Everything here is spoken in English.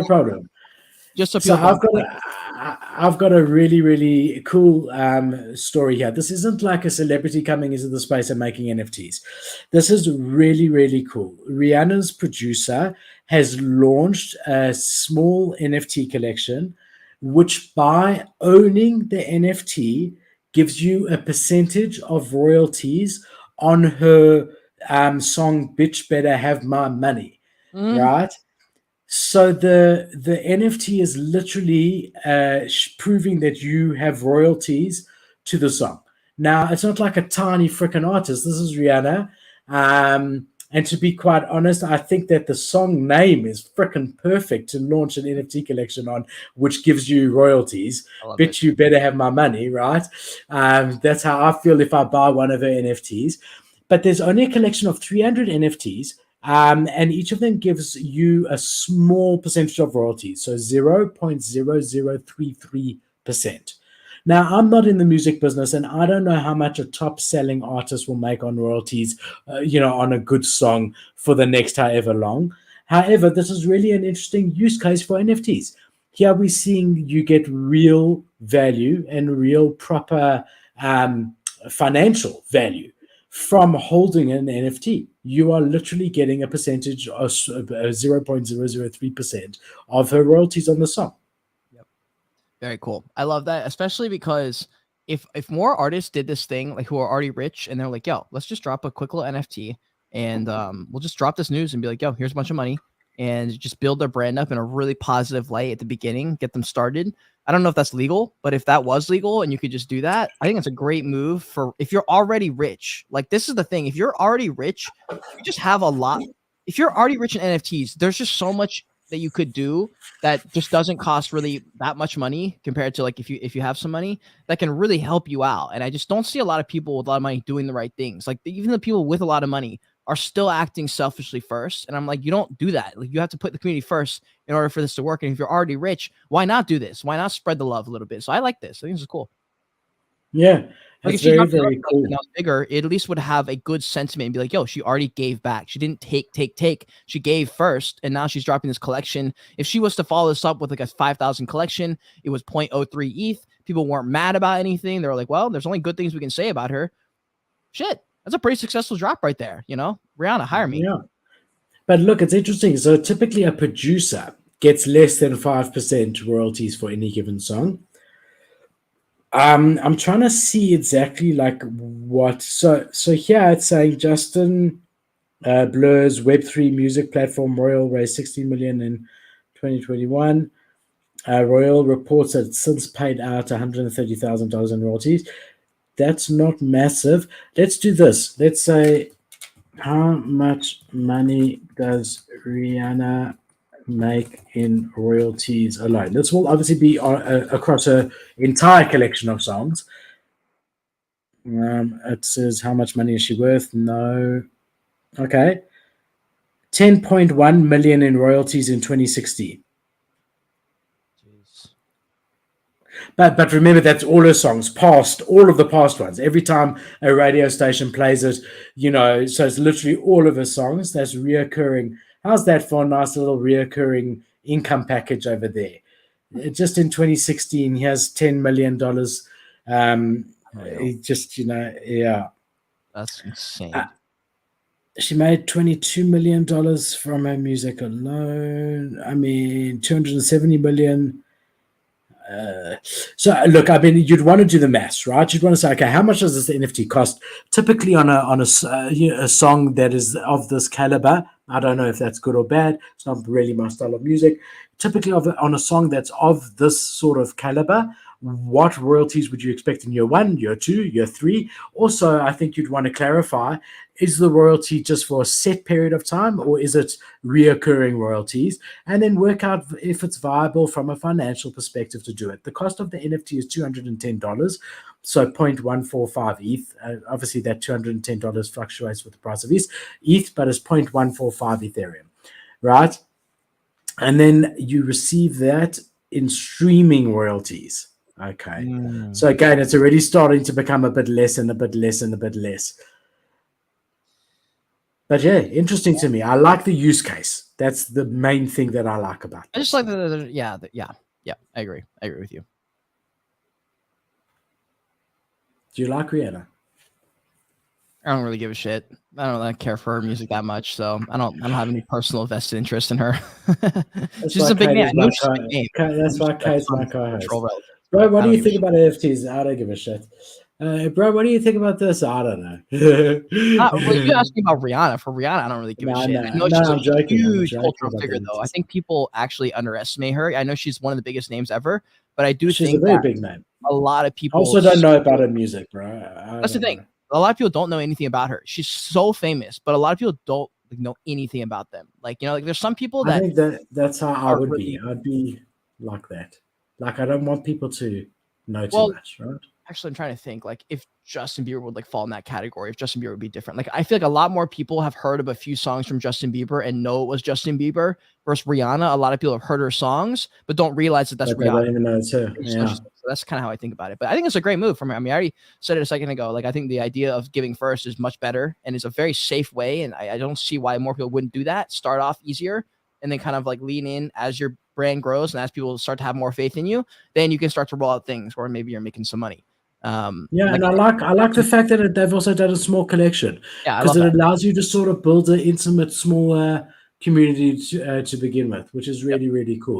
no problem. Just so So people I've got a really, really cool story here. This isn't like a celebrity coming into the space and making NFTs. This is really, really cool. Rihanna's producer has launched a small NFT collection, which by owning the NFT gives you a percentage of royalties on her song "Bitch Better Have My Money," right? So the NFT is literally proving that you have royalties to the song. Now it's not like a tiny freaking artist. This is Rihanna, and to be quite honest, I think that the song name is freaking perfect to launch an NFT collection on, which gives you royalties. Bitch, you better have my money, right? That's how I feel if I buy one of her NFTs. But there's only a collection of 300 NFTs. And each of them gives you a small percentage of royalties, so 0.0033%. Now, I'm not in the music business, and I don't know how much a top-selling artist will make on royalties, on a good song for the next however long. However, this is really an interesting use case for NFTs. Here we're seeing you get real value and real proper financial value from holding an NFT. You are literally getting a percentage of 0.003% of her royalties on the song. Yep. Very cool. I love that, especially because if more artists did this thing, like who are already rich, and they're like, yo, let's just drop a quick little NFT, and we'll just drop this news and be like, yo, here's a bunch of money, and just build their brand up in a really positive light at the beginning, get them started. I don't know if that's legal, but if that was legal and you could just do that, I think it's a great move for if you're already rich. Like, this is the thing. If you're already rich, you just have a lot. If you're already rich in NFTs, there's just so much that you could do that just doesn't cost really that much money compared to like if you have some money that can really help you out. And I just don't see a lot of people with a lot of money doing the right things. Like, even the people with a lot of money are still acting selfishly first. And I'm like, you don't do that. Like, you have to put the community first in order for this to work. And if you're already rich, why not do this? Why not spread the love a little bit? So I like this. I think this is cool. Yeah. Like, it's very, very cool. Now bigger, it at least would have a good sentiment and be like, yo, she already gave back. She didn't take. She gave first, and now she's dropping this collection. If she was to follow this up with like a 5,000 collection, it was 0.03 ETH. People weren't mad about anything. They were like, well, there's only good things we can say about her. Shit. That's a pretty successful drop right there. Rihanna, hire me. Yeah. But look, it's interesting. So typically a producer gets less than 5% royalties for any given song. I'm trying to see exactly like what. So here it's saying Justin Blur's Web3 music platform Royal raised 16 million in 2021. Royal reports that it's since paid out $130,000 in royalties. That's not massive. Let's do this. Let's say, how much money does Rihanna make in royalties alone? This will obviously be across her entire collection of songs. It says, how much money is she worth? No. Okay. 10.1 million in royalties in 2016. But remember, that's all her songs, all of the past ones. Every time a radio station plays it, so it's literally all of her songs. That's reoccurring. How's that for a nice little reoccurring income package over there? Just in 2016, he has $10 million. Yeah. That's insane. She made $22 million from her music alone. I mean, 270 million. So look, I mean, you'd want to do the maths, right? You'd want to say, okay, how much does this NFT cost? Typically on a song that is of this caliber, I don't know if that's good or bad. It's not really my style of music. Typically on a song that's of this sort of caliber, what royalties would you expect in year 1, year 2, year 3? Also, I think you'd want to clarify, is the royalty just for a set period of time, or is it reoccurring royalties? And then work out if it's viable from a financial perspective to do it. The cost of the NFT is $210, so 0.145 ETH. Obviously, that $210 fluctuates with the price of ETH, but it's 0.145 Ethereum, right? And then you receive that in streaming royalties. Okay. So again, it's already starting to become a bit less and a bit less and a bit less. But yeah, interesting to me. I like the use case. That's the main thing that I like about I just this. like yeah, I agree. I agree with you. Do you like Rihanna? I don't really give a shit. I don't really care for her music that much, so I don't have any personal vested interest in her. That's She's why a big Kate name. I is know my she's a big name. I that's know why she's got Kate's my tons of co-host. cultural relevance, Bro, but what I do don't you give a think shit. about NFTs? I don't give a shit. Bro, what do you think about this? I don't know. Well, you asked me about Rihanna. For Rihanna, I don't really give a No, shit. no, I know no, she's a I'm joking. I'm huge joking cultural about the figure, though. I NFTs. think people actually underestimate her. I know she's one of the biggest names ever, but I do She's a think very that big name. a lot of I people also don't know still. about her music, bro. I That's the don't thing. know. A lot of people don't know anything about her. She's so famous, but a lot of people don't like, know anything about them. Like, like there's some people I that think that's how I are would be. really I'd be like that. Like I don't want people to know too well. much, right? Actually, I'm trying to think like if Justin Bieber would like fall in that category, if Justin Bieber would be different. Like I feel like a lot more people have heard of a few songs from Justin Bieber and know it was Justin Bieber versus Rihanna. A lot of people have heard her songs, but don't realize that that's But they Rihanna. don't even know it's her. So Yeah. that's kind of how I think about it. But I think it's a great move from her. I mean, I already said it a second ago. Like I think the idea of giving first is much better and is a very safe way. And I don't see why more people wouldn't do that. Start off easier and then kind of like lean in as your brand grows and as people start to have more faith in you, then you can start to roll out things where maybe you're making some money. Yeah, Like and I like the fact that they've also done a small collection yeah, I because love it that. allows you to sort of build an intimate, smaller community to begin with, which is Yep. really, really cool.